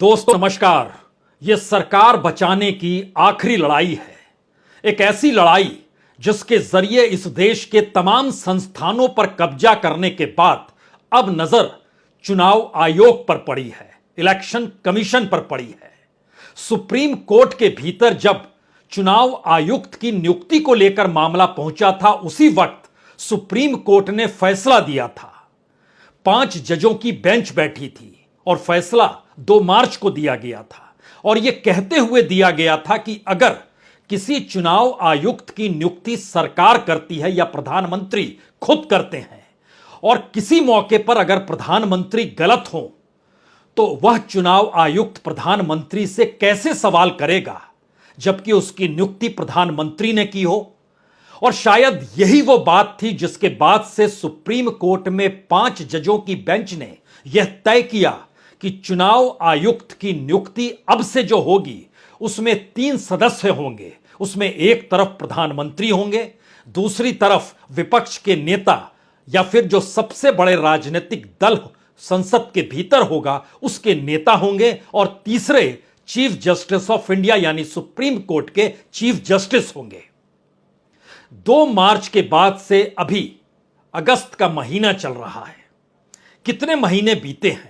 दोस्तों नमस्कार। यह सरकार बचाने की आखिरी लड़ाई है। एक ऐसी लड़ाई जिसके जरिए इस देश के तमाम संस्थानों पर कब्जा करने के बाद अब नजर चुनाव आयोग पर पड़ी है, इलेक्शन कमीशन पर पड़ी है। सुप्रीम कोर्ट के भीतर जब चुनाव आयुक्त की नियुक्ति को लेकर मामला पहुंचा था, उसी वक्त सुप्रीम कोर्ट ने फैसला दिया था। 5 जजों की बेंच बैठी थी और फैसला 2 मार्च को दिया गया था और यह कहते हुए दिया गया था कि अगर किसी चुनाव आयुक्त की नियुक्ति सरकार करती है या प्रधानमंत्री खुद करते हैं और किसी मौके पर अगर प्रधानमंत्री गलत हो तो वह चुनाव आयुक्त प्रधानमंत्री से कैसे सवाल करेगा जबकि उसकी नियुक्ति प्रधानमंत्री ने की हो। और शायद यही वो बात थी जिसके बाद से सुप्रीम कोर्ट में 5 जजों की बेंच ने यह तय किया कि चुनाव आयुक्त की नियुक्ति अब से जो होगी उसमें 3 सदस्य होंगे। उसमें एक तरफ प्रधानमंत्री होंगे, दूसरी तरफ विपक्ष के नेता या फिर जो सबसे बड़े राजनीतिक दल संसद के भीतर होगा उसके नेता होंगे, और तीसरे चीफ जस्टिस ऑफ इंडिया यानी सुप्रीम कोर्ट के चीफ जस्टिस होंगे। 2 मार्च के बाद से अभी अगस्त का महीना चल रहा है। कितने महीने बीते हैं,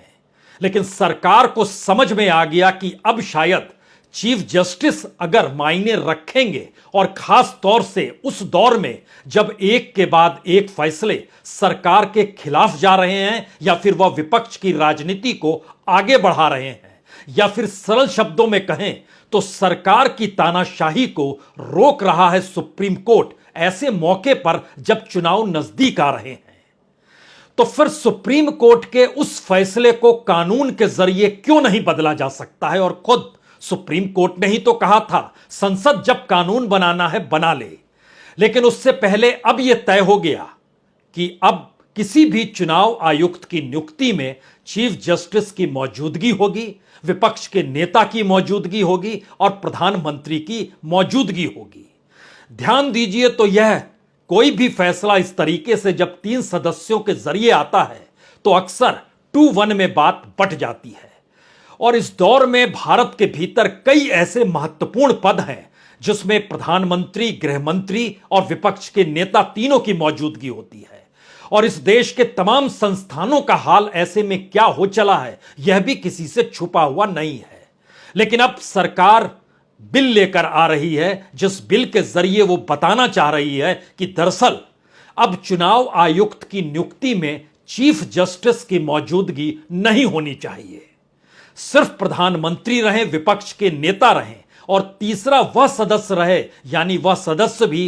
लेकिन सरकार को समझ में आ गया कि अब शायद चीफ जस्टिस अगर मायने रखेंगे, और खास तौर से उस दौर में जब एक के बाद एक फैसले सरकार के खिलाफ जा रहे हैं या फिर वह विपक्ष की राजनीति को आगे बढ़ा रहे हैं, या फिर सरल शब्दों में कहें तो सरकार की तानाशाही को रोक रहा है सुप्रीम कोर्ट, ऐसे मौके पर जब चुनाव नजदीक आ रहे हैं, तो फिर सुप्रीम कोर्ट के उस फैसले को कानून के जरिए क्यों नहीं बदला जा सकता है। और खुद सुप्रीम कोर्ट ने ही तो कहा था संसद जब कानून बनाना है बना ले। लेकिन उससे पहले अब यह तय हो गया कि अब किसी भी चुनाव आयुक्त की नियुक्ति में चीफ जस्टिस की मौजूदगी होगी, विपक्ष के नेता की मौजूदगी होगी और प्रधानमंत्री की मौजूदगी होगी। ध्यान दीजिए, तो यह कोई भी फैसला इस तरीके से जब 3 सदस्यों के जरिए आता है तो अक्सर 2-1 में बात बट जाती है। और इस दौर में भारत के भीतर कई ऐसे महत्वपूर्ण पद हैं जिसमें प्रधानमंत्री, गृह मंत्री और विपक्ष के नेता तीनों की मौजूदगी होती है। और इस देश के तमाम संस्थानों का हाल ऐसे में क्या हो चला है यह भी किसी से छुपा हुआ नहीं है। लेकिन अब सरकार बिल लेकर आ रही है जिस बिल के जरिए वो बताना चाह रही है कि दरअसल अब चुनाव आयुक्त की नियुक्ति में चीफ जस्टिस की मौजूदगी नहीं होनी चाहिए। सिर्फ प्रधानमंत्री रहें, विपक्ष के नेता रहें, और तीसरा वह सदस्य रहे, यानी वह सदस्य भी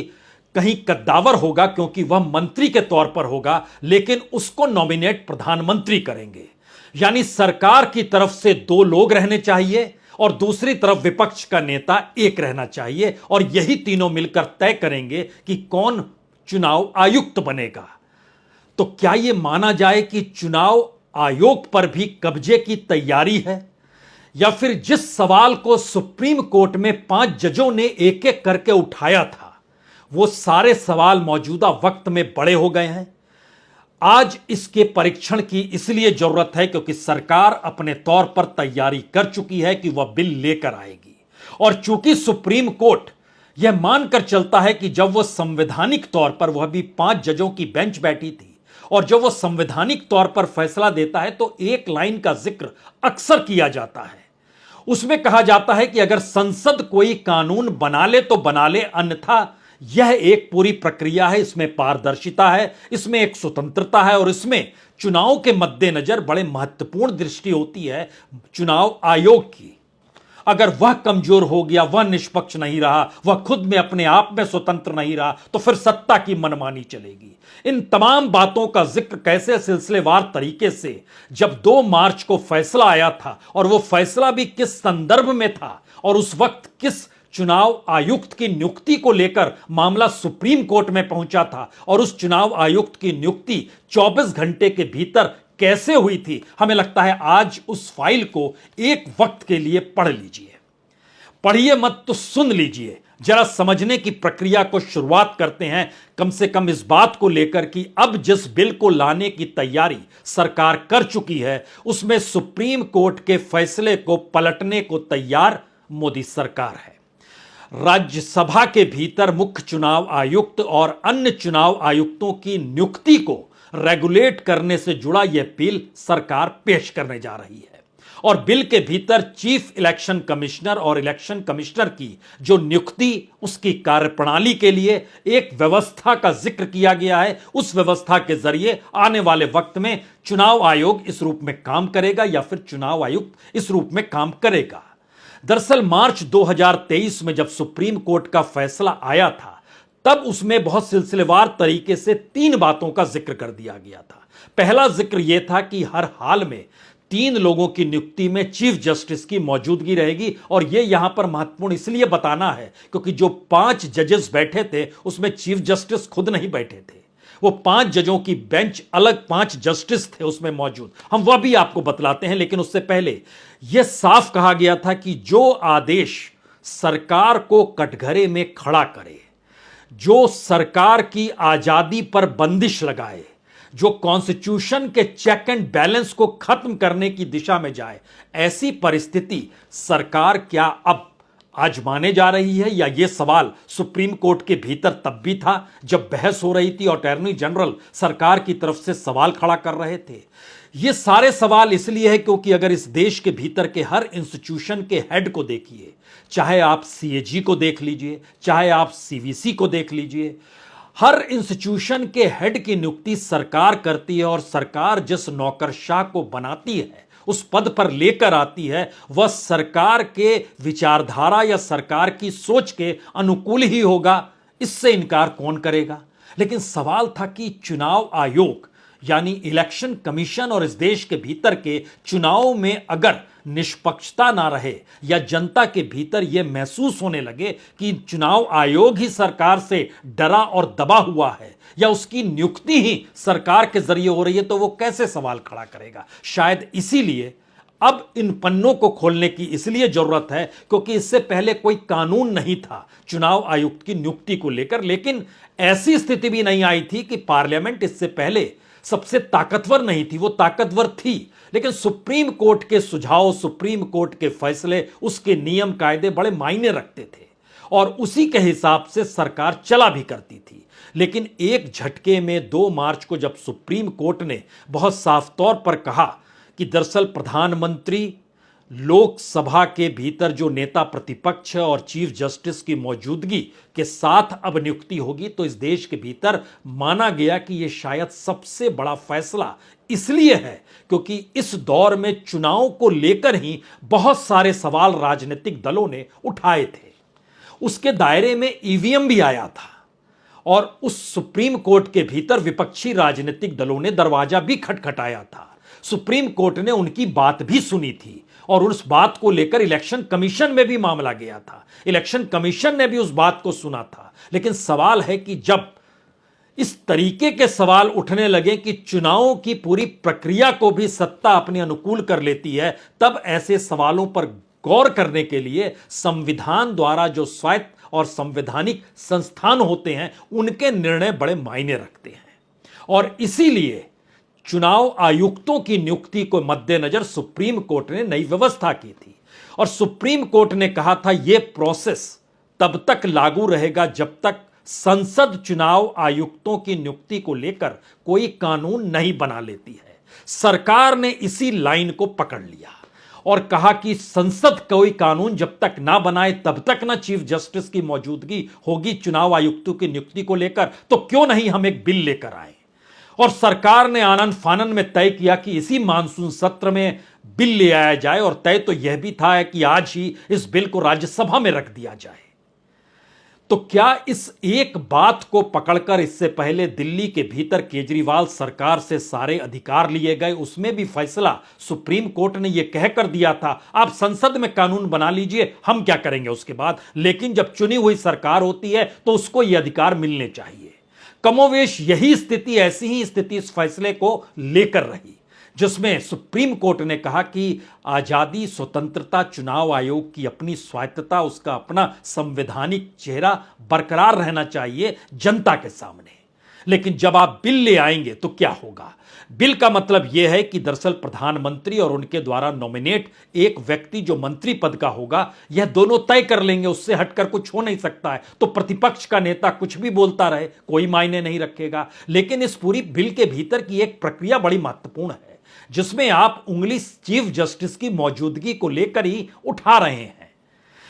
कहीं कद्दावर होगा क्योंकि वह मंत्री के तौर पर होगा, लेकिन उसको नॉमिनेट प्रधानमंत्री करेंगे। यानी सरकार की तरफ से 2 लोग रहने चाहिए और दूसरी तरफ विपक्ष का नेता 1 रहना चाहिए, और यही तीनों मिलकर तय करेंगे कि कौन चुनाव आयुक्त बनेगा। तो क्या यह माना जाए कि चुनाव आयोग पर भी कब्जे की तैयारी है, या फिर जिस सवाल को सुप्रीम कोर्ट में 5 जजों ने एक-एक करके उठाया था वो सारे सवाल मौजूदा वक्त में बड़े हो गए हैं। आज इसके परीक्षण की इसलिए जरूरत है क्योंकि सरकार अपने तौर पर तैयारी कर चुकी है कि वह बिल लेकर आएगी। और चूंकि सुप्रीम कोर्ट यह मानकर चलता है कि जब वह संवैधानिक तौर पर, वह भी 5 जजों की बेंच बैठी थी, और जब वह संवैधानिक तौर पर फैसला देता है तो एक लाइन का जिक्र अक्सर किया जाता है। उसमें कहा जाता है कि अगर संसद कोई कानून बना ले तो बना ले, अन्यथा यह एक पूरी प्रक्रिया है, इसमें पारदर्शिता है, इसमें एक स्वतंत्रता है, और इसमें चुनाव के मद्देनजर बड़े महत्वपूर्ण दृष्टि होती है चुनाव आयोग की। अगर वह कमजोर हो गया, वह निष्पक्ष नहीं रहा, वह खुद में अपने आप में स्वतंत्र नहीं रहा, तो फिर सत्ता की मनमानी चलेगी। इन तमाम बातों का जिक्र कैसे सिलसिलेवार तरीके से जब 2 मार्च को फैसला आया था, और वो फैसला भी किस संदर्भ में था, और उस वक्त किस चुनाव आयुक्त की नियुक्ति को लेकर मामला सुप्रीम कोर्ट में पहुंचा था, और उस चुनाव आयुक्त की नियुक्ति 24 घंटे के भीतर कैसे हुई थी, हमें लगता है आज उस फाइल को एक वक्त के लिए पढ़ लीजिए। पढ़िए मत तो सुन लीजिए। जरा समझने की प्रक्रिया को शुरुआत करते हैं, कम से कम इस बात को लेकर कि अब जिस बिल को लाने की तैयारी सरकार कर चुकी है, उसमें सुप्रीम कोर्ट के फैसले को पलटने को तैयार मोदी सरकार है। राज्यसभा के भीतर मुख्य चुनाव आयुक्त और अन्य चुनाव आयुक्तों की नियुक्ति को रेगुलेट करने से जुड़ा यह बिल सरकार पेश करने जा रही है। और बिल के भीतर चीफ इलेक्शन कमिश्नर और इलेक्शन कमिश्नर की जो नियुक्ति, उसकी कार्यप्रणाली के लिए एक व्यवस्था का जिक्र किया गया है। उस व्यवस्था के जरिए आने वाले वक्त में चुनाव आयोग इस रूप में काम करेगा या फिर चुनाव आयुक्त इस रूप में काम करेगा। दरअसल मार्च 2023 में जब सुप्रीम कोर्ट का फैसला आया था, तब उसमें बहुत सिलसिलेवार तरीके से 3 बातों का जिक्र कर दिया गया था। पहला जिक्र यह था कि हर हाल में 3 लोगों की नियुक्ति में चीफ जस्टिस की मौजूदगी रहेगी। और यह यहां पर महत्वपूर्ण इसलिए बताना है क्योंकि जो 5 जजेस बैठे थे उसमें चीफ जस्टिस खुद नहीं बैठे थे। वो 5 जजों की बेंच अलग 5 जस्टिस थे उसमें मौजूद। हम वह भी आपको बतलाते हैं, लेकिन उससे पहले यह साफ कहा गया था कि जो आदेश सरकार को कटघरे में खड़ा करे, जो सरकार की आजादी पर बंदिश लगाए, जो कॉन्स्टिट्यूशन के चेक एंड बैलेंस को खत्म करने की दिशा में जाए, ऐसी परिस्थिति सरकार क्या अब आजमाने जा रही है? या यह सवाल सुप्रीम कोर्ट के भीतर तब भी था जब बहस हो रही थी और अटॉर्नी जनरल सरकार की तरफ से सवाल खड़ा कर रहे थे। ये सारे सवाल इसलिए है क्योंकि अगर इस देश के भीतर के हर इंस्टीट्यूशन के हेड को देखिए, चाहे आप सीएजी को देख लीजिए, चाहे आप सीवीसी को देख लीजिए, हर इंस्टीट्यूशन के हेड की नियुक्ति सरकार करती है। और सरकार जिस नौकरशाह को बनाती है, उस पद पर लेकर आती है, वह सरकार के विचारधारा या सरकार की सोच के अनुकूल ही होगा। इससे इनकार कौन करेगा? लेकिन सवाल था कि चुनाव आयोग यानी इलेक्शन कमीशन और इस देश के भीतर के चुनाव में अगर निष्पक्षता ना रहे या जनता के भीतर यह महसूस होने लगे कि चुनाव आयोग ही सरकार से डरा और दबा हुआ है या उसकी नियुक्ति ही सरकार के जरिए हो रही है, तो वो कैसे सवाल खड़ा करेगा? शायद इसीलिए अब इन पन्नों को खोलने की इसलिए जरूरत है क्योंकि इससे पहले कोई कानून नहीं था चुनाव आयुक्त की नियुक्ति को लेकर। लेकिन ऐसी स्थिति भी नहीं आई थी कि पार्लियामेंट इससे पहले सबसे ताकतवर नहीं थी, वो ताकतवर थी, लेकिन सुप्रीम कोर्ट के सुझाव, सुप्रीम कोर्ट के फैसले, उसके नियम कायदे बड़े मायने रखते थे और उसी के हिसाब से सरकार चला भी करती थी। लेकिन एक झटके में 2 मार्च को जब सुप्रीम कोर्ट ने बहुत साफ तौर पर कहा कि दरअसल प्रधानमंत्री, लोकसभा के भीतर जो नेता प्रतिपक्ष और चीफ जस्टिस की मौजूदगी के साथ अब नियुक्ति होगी, तो इस देश के भीतर माना गया कि यह शायद सबसे बड़ा फैसला इसलिए है क्योंकि इस दौर में चुनाव को लेकर ही बहुत सारे सवाल राजनीतिक दलों ने उठाए थे। उसके दायरे में ईवीएम भी आया था और उस सुप्रीम कोर्ट के भीतर विपक्षी राजनीतिक दलों ने दरवाजा भी खटखटाया था। सुप्रीम कोर्ट ने उनकी बात भी सुनी थी और उस बात को लेकर इलेक्शन कमीशन में भी मामला गया था। इलेक्शन कमीशन ने भी उस बात को सुना था। लेकिन सवाल है कि जब इस तरीके के सवाल उठने लगे कि चुनावों की पूरी प्रक्रिया को भी सत्ता अपने अनुकूल कर लेती है, तब ऐसे सवालों पर गौर करने के लिए संविधान द्वारा जो स्वायत्त और संवैधानिक संस्थान होते हैं, उनके निर्णय बड़े मायने रखते हैं। और इसीलिए चुनाव आयुक्तों की नियुक्ति को मद्देनजर सुप्रीम कोर्ट ने नई व्यवस्था की थी और सुप्रीम कोर्ट ने कहा था यह प्रोसेस तब तक लागू रहेगा जब तक संसद चुनाव आयुक्तों की नियुक्ति को लेकर कोई कानून नहीं बना लेती है। सरकार ने इसी लाइन को पकड़ लिया और कहा कि संसद कोई कानून जब तक ना बनाए तब तक ना चीफ जस्टिस की मौजूदगी होगी चुनाव आयुक्तों की नियुक्ति को लेकर, तो क्यों नहीं हम एक बिल लेकर आए। और सरकार ने आनन फानन में तय किया कि इसी मानसून सत्र में बिल ले आया जाए और तय तो यह भी था कि आज ही इस बिल को राज्यसभा में रख दिया जाए। तो क्या इस एक बात को पकड़कर इससे पहले दिल्ली के भीतर केजरीवाल सरकार से सारे अधिकार लिए गए? उसमें भी फैसला सुप्रीम कोर्ट ने यह कहकर दिया था आप संसद में कानून बना लीजिए, हम क्या करेंगे उसके बाद। लेकिन जब चुनी हुई सरकार होती है तो उसको यह अधिकार मिलने चाहिए। कमोवेश यही स्थिति, ऐसी ही स्थिति इस फैसले को लेकर रही। जिसमें सुप्रीम कोर्ट ने कहा कि आजादी, स्वतंत्रता, चुनाव आयोग की अपनी स्वायत्तता, उसका अपना संवैधानिक चेहरा बरकरार रहना चाहिए जनता के सामने। लेकिन जब आप बिल ले आएंगे तो क्या होगा? बिल का मतलब यह है कि दरअसल प्रधानमंत्री और उनके द्वारा नॉमिनेट एक व्यक्ति जो मंत्री पद का होगा, यह दोनों तय कर लेंगे, उससे हटकर कुछ हो नहीं सकता है। तो प्रतिपक्ष का नेता कुछ भी बोलता रहे, कोई मायने नहीं रखेगा। लेकिन इस पूरी बिल के भीतर की एक प्रक्रिया बड़ी महत्वपूर्ण है, जिसमें आप उंगली चीफ जस्टिस की मौजूदगी को लेकर ही उठा रहे हैं।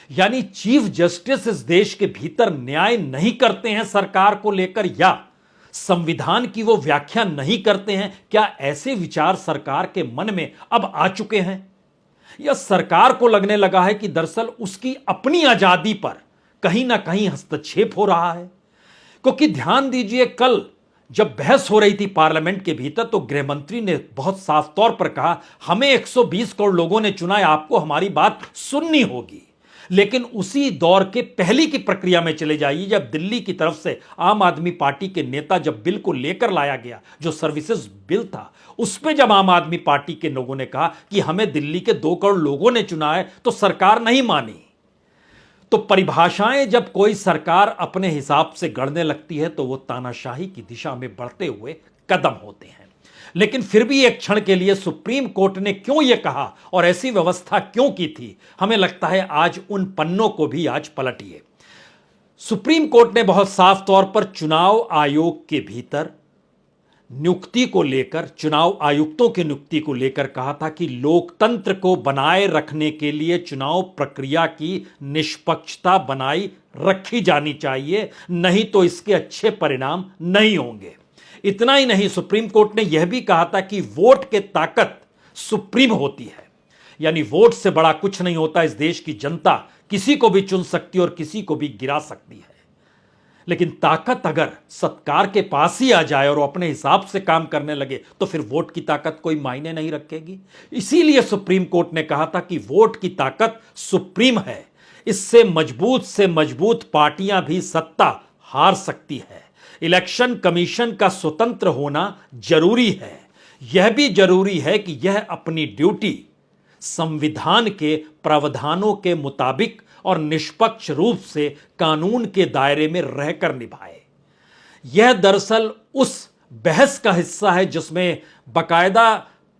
यानी चीफ जस्टिस इस देश के भीतर न्याय नहीं करते हैं सरकार को लेकर, या संविधान की वो व्याख्या नहीं करते हैं। क्या ऐसे विचार सरकार के मन में अब आ चुके हैं, या सरकार को लगने लगा है कि दरअसल उसकी अपनी आजादी पर कहीं ना कहीं हस्तक्षेप हो रहा है? क्योंकि ध्यान दीजिए, कल जब बहस हो रही थी पार्लियामेंट के भीतर, तो गृह मंत्री ने बहुत साफ तौर पर कहा, हमें 120 करोड़ लोगों ने चुना है, आपको हमारी बात सुननी होगी। लेकिन उसी दौर के पहली की प्रक्रिया में चले जाइए, जब दिल्ली की तरफ से आम आदमी पार्टी के नेता जब बिल को लेकर लाया गया, जो सर्विसेज बिल था, उस पे जब आम आदमी पार्टी के लोगों ने कहा कि हमें दिल्ली के 2 करोड़ लोगों ने चुना है, तो सरकार नहीं मानी। तो परिभाषाएं जब कोई सरकार अपने हिसाब से गढ़ने लगती है, तो वो तानाशाही की दिशा में बढ़ते हुए कदम होते हैं। लेकिन फिर भी एक क्षण के लिए सुप्रीम कोर्ट ने क्यों यह कहा और ऐसी व्यवस्था क्यों की थी, हमें लगता है आज उन पन्नों को भी आज पलटिए। सुप्रीम कोर्ट ने बहुत साफ तौर पर चुनाव आयोग के भीतर नियुक्ति को लेकर, चुनाव आयुक्तों की नियुक्ति को लेकर कहा था कि लोकतंत्र को बनाए रखने के लिए चुनाव प्रक्रिया की निष्पक्षता बनाई रखी जानी चाहिए, नहीं तो इसके अच्छे परिणाम नहीं होंगे। इतना ही नहीं, सुप्रीम कोर्ट ने यह भी कहा था कि वोट की ताकत सुप्रीम होती है, यानी वोट से बड़ा कुछ नहीं होता। इस देश की जनता किसी को भी चुन सकती है और किसी को भी गिरा सकती है, लेकिन ताकत अगर सत्कार के पास ही आ जाए और वो अपने हिसाब से काम करने लगे, तो फिर वोट की ताकत कोई मायने नहीं रखेगी। इसीलिए सुप्रीम कोर्ट ने कहा था कि वोट की ताकत सुप्रीम है, इससे मजबूत पार्टियां भी सत्ता हार सकती है। इलेक्शन कमीशन का स्वतंत्र होना जरूरी है। यह भी जरूरी है कि यह अपनी ड्यूटी संविधान के प्रावधानों के मुताबिक और निष्पक्ष रूप से कानून के दायरे में रहकर निभाए। यह दरअसल उस बहस का हिस्सा है जिसमें बकायदा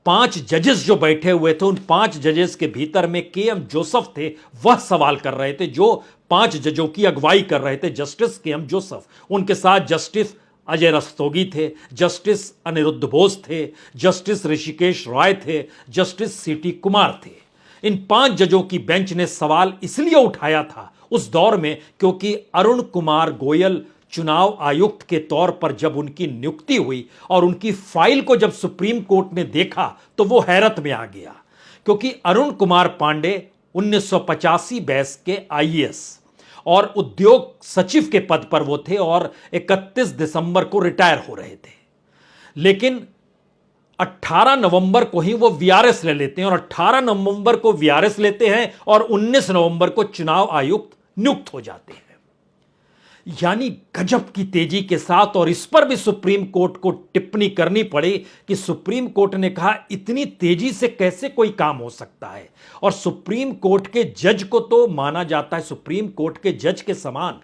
5 जजेस जो बैठे हुए थे, उन 5 जजेस के भीतर में के.एम. जोसेफ थे। वह सवाल कर रहे थे, जो 5 जजों की अगुवाई कर रहे थे, जस्टिस के.एम. जोसेफ। उनके साथ जस्टिस अजय रस्तोगी थे, जस्टिस अनिरुद्ध बोस थे, जस्टिस ऋषिकेश रॉय थे, जस्टिस सी.टी. कुमार थे। इन 5 जजों की बेंच ने सवाल इसलिए उठाया था उस दौर में क्योंकि अरुण कुमार गोयल चुनाव आयुक्त के तौर पर जब उनकी नियुक्ति हुई और उनकी फाइल को जब सुप्रीम कोर्ट ने देखा, तो वो हैरत में आ गया। क्योंकि अरुण कुमार पांडे 1985 बैच के आईएएस और उद्योग सचिव के पद पर वो थे और 31 दिसंबर को रिटायर हो रहे थे। लेकिन 18 नवंबर को ही वो वीआरएस ले लेते हैं और 18 नवंबर को वीआरएस लेते हैं और 19 नवंबर को चुनाव आयुक्त नियुक्त हो जाते हैं। यानी गजब की तेजी के साथ। और इस पर भी सुप्रीम कोर्ट को टिप्पणी करनी पड़ी कि सुप्रीम कोर्ट ने कहा इतनी तेजी से कैसे कोई काम हो सकता है। और सुप्रीम कोर्ट के जज को तो माना जाता है, सुप्रीम कोर्ट के जज के समान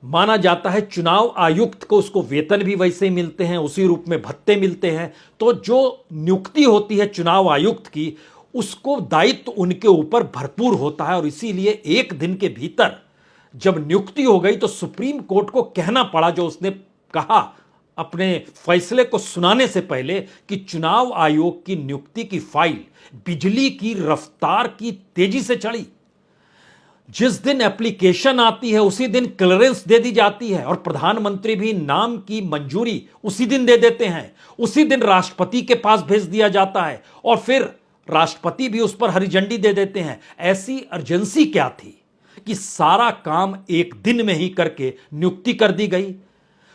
माना जाता है। चुनाव आयुक्त को उसको वेतन भी वैसे ही मिलते हैं, उसी रूप में भत्ते मिलते हैं। तो जो नियुक्ति होती है चुनाव आयुक्त की, उसको दायित्व उनके ऊपर भरपूर होता है। और इसीलिए एक दिन के भीतर जब नियुक्ति हो गई तो सुप्रीम कोर्ट को कहना पड़ा, जो उसने कहा अपने फैसले को सुनाने से पहले, कि चुनाव आयोग की नियुक्ति की फाइल बिजली की रफ्तार की तेजी से चढ़ी। जिस दिन एप्लीकेशन आती है उसी दिन क्लियरेंस दे दी जाती है और प्रधानमंत्री भी नाम की मंजूरी उसी दिन दे देते हैं, उसी दिन राष्ट्रपति के पास भेज दिया जाता है और फिर राष्ट्रपति भी उस पर हरी झंडी दे देते हैं। ऐसी अर्जेंसी क्या थी कि सारा काम एक दिन में ही करके नियुक्ति कर दी गई।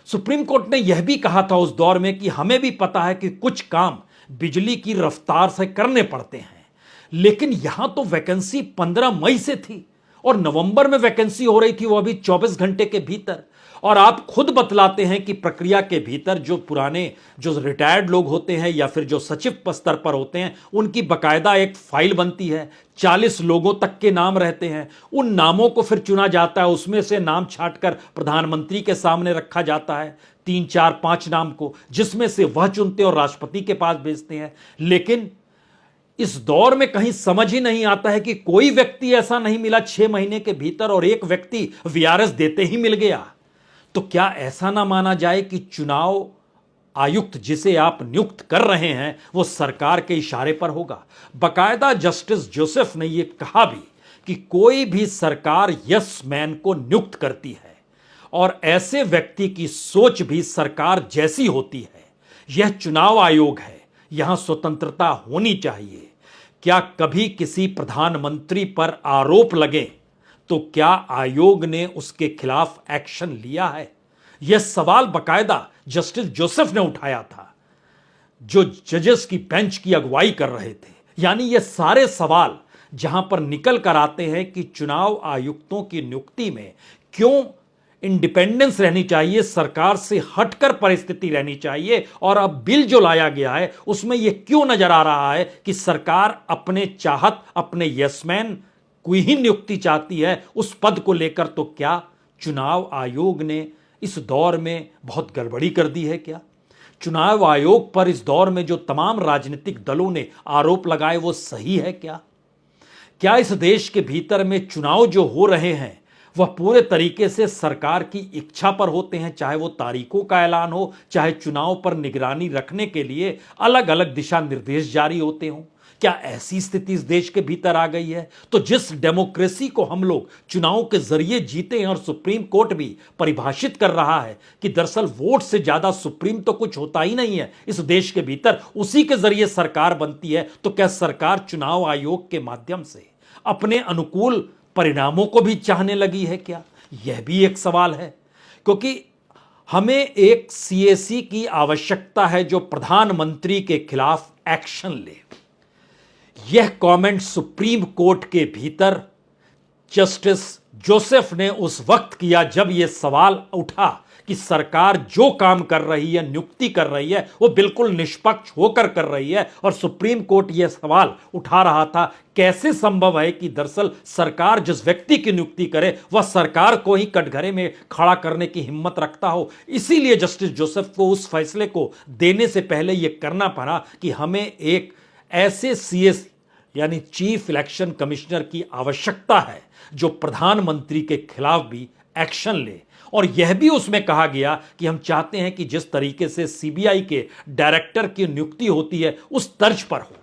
सुप्रीम कोर्ट ने यह भी कहा था उस दौर में कि हमें भी पता है कि कुछ काम बिजली की रफ्तार से करने पड़ते हैं, लेकिन यहां तो वैकेंसी 15 मई से थी और नवंबर में वैकेंसी हो रही थी वो अभी 24 घंटे के भीतर। और आप खुद बतलाते हैं कि प्रक्रिया के भीतर जो पुराने जो रिटायर्ड लोग होते हैं या फिर जो सचिव स्तर पर होते हैं उनकी बकायदा एक फाइल बनती है, 40 लोगों तक के नाम रहते हैं, उन नामों को फिर चुना जाता है, उसमें से नाम छांटकर प्रधानमंत्री के सामने रखा जाता है, 3 4 5 नाम को, जिसमें से वह चुनते और राष्ट्रपति के पास भेजते हैं। लेकिन इस दौर में कहीं समझ ही नहीं आता है कि कोई व्यक्ति ऐसा नहीं मिला 6 महीने के भीतर और एक व्यक्ति वीआरएस देते ही मिल गया। तो क्या ऐसा ना माना जाए कि चुनाव आयुक्त जिसे आप नियुक्त कर रहे हैं वो सरकार के इशारे पर होगा? बकायदा जस्टिस जोसेफ ने यह कहा भी कि कोई भी सरकार यस मैन को नियुक्त करती है और ऐसे व्यक्ति की सोच भी सरकार जैसी होती है। यह चुनाव आयोग है, यहां स्वतंत्रता होनी चाहिए। क्या कभी किसी प्रधानमंत्री पर आरोप लगे तो क्या आयोग ने उसके खिलाफ एक्शन लिया है? यह सवाल बकायदा जस्टिस जोसेफ ने उठाया था, जो जजेस की बेंच की अगुवाई कर रहे थे। यानी यह सारे सवाल जहां पर निकल कर आते हैं कि चुनाव आयुक्तों की नियुक्ति में क्यों इंडिपेंडेंस रहनी चाहिए, सरकार से हटकर परिस्थिति रहनी चाहिए, और अब बिल जो लाया गया है उसमें यह क्यों नजर आ रहा है कि सरकार अपने चाहत अपने यसमैन कोई ही नियुक्ति चाहती है उस पद को लेकर। तो क्या चुनाव आयोग ने इस दौर में बहुत गड़बड़ी कर दी है? क्या चुनाव आयोग पर इस दौर में जो तमाम राजनीतिक दलों ने आरोप लगाए वो सही है? क्या इस देश के भीतर में चुनाव जो हो रहे हैं वह पूरे तरीके से सरकार की इच्छा पर होते हैं, चाहे वो तारीखों का ऐलान हो, चाहे चुनाव पर निगरानी रखने के लिए अलग अलग दिशा निर्देश जारी होते हों? क्या ऐसी स्थिति इस देश के भीतर आ गई है? तो जिस डेमोक्रेसी को हम लोग चुनाव के जरिए जीते हैं और सुप्रीम कोर्ट भी परिभाषित कर रहा है कि दरअसल वोट से ज्यादा सुप्रीम तो कुछ होता ही नहीं है इस देश के भीतर, उसी के जरिए सरकार बनती है, तो क्या सरकार चुनाव आयोग के माध्यम से अपने अनुकूल परिणामों को भी चाहने लगी है? क्या यह भी एक सवाल है, क्योंकि हमें एक सीएसी की आवश्यकता है जो प्रधानमंत्री के खिलाफ एक्शन ले। यह कमेंट सुप्रीम कोर्ट के भीतर जस्टिस जोसेफ ने उस वक्त किया जब यह सवाल उठा कि सरकार जो काम कर रही है, नियुक्ति कर रही है, वो बिल्कुल निष्पक्ष होकर कर रही है। और सुप्रीम कोर्ट यह सवाल उठा रहा था, कैसे संभव है कि दरअसल सरकार जिस व्यक्ति की नियुक्ति करे वह सरकार को ही कटघरे में खड़ा करने की हिम्मत रखता हो। इसीलिए जस्टिस जोसेफ को उस फैसले को देने से पहले यह करना पड़ा कि हमें एक ऐसे सीएस यानी चीफ इलेक्शन कमिश्नर की आवश्यकता है जो प्रधानमंत्री के खिलाफ भी एक्शन ले। और यह भी उसमें कहा गया कि हम चाहते हैं कि जिस तरीके से सीबीआई के डायरेक्टर की नियुक्ति होती है उस तर्ज पर हो।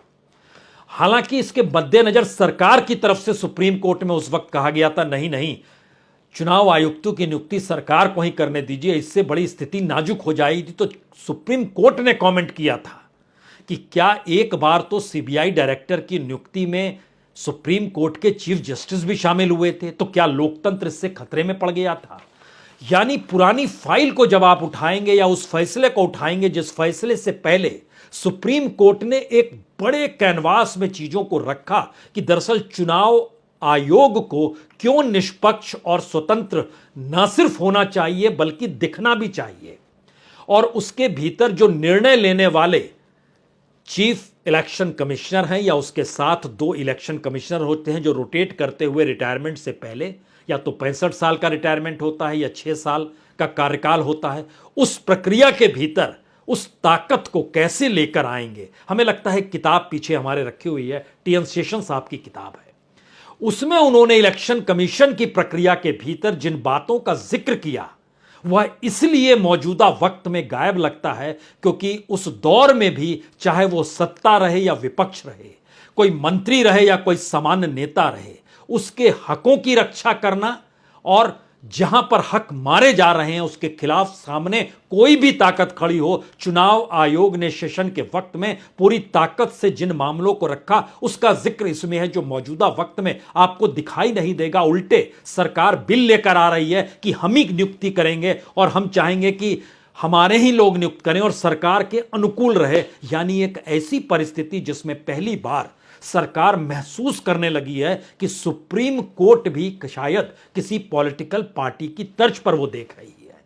हालांकि इसके मद्देनजर सरकार की तरफ से सुप्रीम कोर्ट में उस वक्त कहा गया था, नहीं नहीं, चुनाव आयुक्तों की नियुक्ति सरकार को ही करने दीजिए, इससे बड़ी स्थिति नाजुक हो जाएगी। तो सुप्रीम कोर्ट ने कमेंट किया था कि क्या एक बार तो सीबीआई डायरेक्टर की नियुक्ति में सुप्रीम कोर्ट के चीफ जस्टिस भी शामिल हुए थे, तो क्या लोकतंत्र इससे खतरे में पड़ गया था? यानी पुरानी फाइल को जब आप उठाएंगे या उस फैसले को उठाएंगे जिस फैसले से पहले सुप्रीम कोर्ट ने एक बड़े कैनवास में चीजों को रखा कि दरअसल चुनाव आयोग को क्यों निष्पक्ष और स्वतंत्र न सिर्फ होना चाहिए बल्कि दिखना भी चाहिए, और उसके भीतर जो निर्णय लेने वाले चीफ इलेक्शन कमिश्नर हैं या उसके साथ 2 इलेक्शन कमिश्नर होते हैं जो रोटेट करते हुए रिटायरमेंट से पहले या तो 65 साल का रिटायरमेंट होता है या 6 साल का कार्यकाल होता है, उस प्रक्रिया के भीतर उस ताकत को कैसे लेकर आएंगे। हमें लगता है किताब पीछे हमारे रखी हुई है, टी.एन. शेषन साहब की किताब है, उसमें उन्होंने इलेक्शन कमीशन की प्रक्रिया के भीतर जिन बातों का जिक्र किया वह इसलिए मौजूदा वक्त में गायब लगता है क्योंकि उस दौर में भी चाहे वो सत्ता रहे या विपक्ष रहे, कोई मंत्री रहे या कोई सामान्य नेता रहे, उसके हकों की रक्षा करना और जहां पर हक मारे जा रहे हैं उसके खिलाफ सामने कोई भी ताकत खड़ी हो, चुनाव आयोग ने सेशन के वक्त में पूरी ताकत से जिन मामलों को रखा उसका जिक्र इसमें है जो मौजूदा वक्त में आपको दिखाई नहीं देगा। उल्टे सरकार बिल लेकर आ रही है कि हम ही नियुक्ति करेंगे और हम चाहेंगे कि हमारे ही लोग नियुक्त करें और सरकार के अनुकूल रहे। यानी एक ऐसी परिस्थिति जिसमें पहली बार सरकार महसूस करने लगी है कि सुप्रीम कोर्ट भी शायद किसी पॉलिटिकल पार्टी की तर्ज पर वो देख रही है।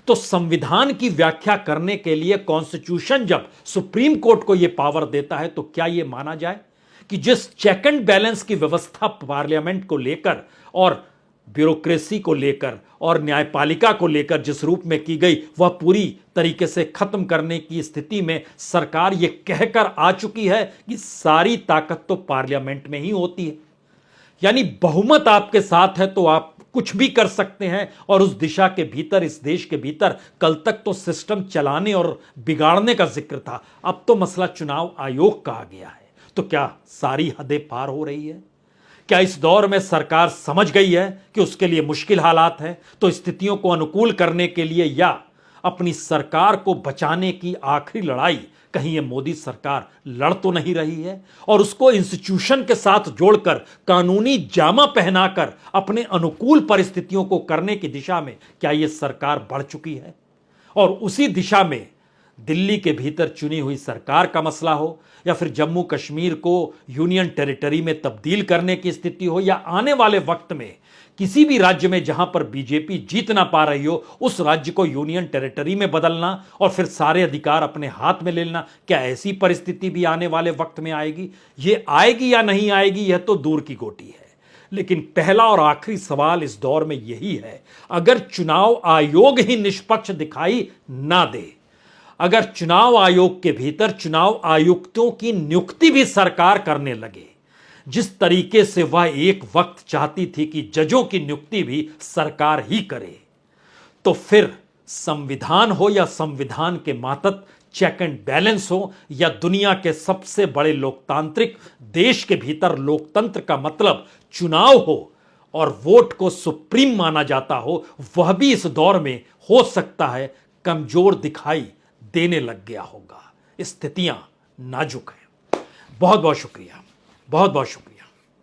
तो संविधान की व्याख्या करने के लिए कॉन्स्टिट्यूशन जब सुप्रीम कोर्ट को यह पावर देता है तो क्या यह माना जाए कि जिस चेक एंड बैलेंस की व्यवस्था पार्लियामेंट को लेकर और ब्यूरोक्रेसी को लेकर और न्यायपालिका को लेकर जिस रूप में की गई वह पूरी तरीके से खत्म करने की स्थिति में सरकार यह कहकर आ चुकी है कि सारी ताकत तो पार्लियामेंट में ही होती है, यानी बहुमत आपके साथ है तो आप कुछ भी कर सकते हैं। और उस दिशा के भीतर, इस देश के भीतर कल तक तो सिस्टम चलाने और बिगाड़ने का जिक्र था, अब तो मसला चुनाव आयोग का आ गया है। तो क्या सारी हदें पार हो रही है? क्या इस दौर में सरकार समझ गई है कि उसके लिए मुश्किल हालात हैं, तो स्थितियों को अनुकूल करने के लिए या अपनी सरकार को बचाने की आखिरी लड़ाई कहीं ये मोदी सरकार लड़ तो नहीं रही है और उसको इंस्टीट्यूशन के साथ जोड़कर कानूनी जामा पहनाकर अपने अनुकूल परिस्थितियों को करने की दिशा में क्या ये सरकार बढ़ चुकी है? और उसी दिशा में दिल्ली के भीतर चुनी हुई सरकार का मसला हो या फिर जम्मू कश्मीर को यूनियन टेरिटरी में तब्दील करने की स्थिति हो या आने वाले वक्त में किसी भी राज्य में जहां पर बीजेपी जीत ना पा रही हो उस राज्य को यूनियन टेरिटरी में बदलना और फिर सारे अधिकार अपने हाथ में ले लेना, क्या ऐसी परिस्थिति भी आने वाले वक्त में आएगी? ये आएगी या नहीं आएगी यह तो दूर की गोटी है। लेकिन पहला और आखिरी सवाल इस दौर में यही है, अगर चुनाव आयोग ही निष्पक्ष दिखाई ना दे, अगर चुनाव आयोग के भीतर चुनाव आयुक्तों की नियुक्ति भी सरकार करने लगे जिस तरीके से वह एक वक्त चाहती थी कि जजों की नियुक्ति भी सरकार ही करे, तो फिर संविधान हो या संविधान के मातहत चेक एंड बैलेंस हो या दुनिया के सबसे बड़े लोकतांत्रिक देश के भीतर लोकतंत्र का मतलब चुनाव हो और वोट को सुप्रीम माना जाता हो, वह भी इस दौर में हो सकता है कमजोर दिखाई देने लग गया होगा। स्थितियां नाजुक हैं। बहुत बहुत शुक्रिया, बहुत बहुत शुक्रिया।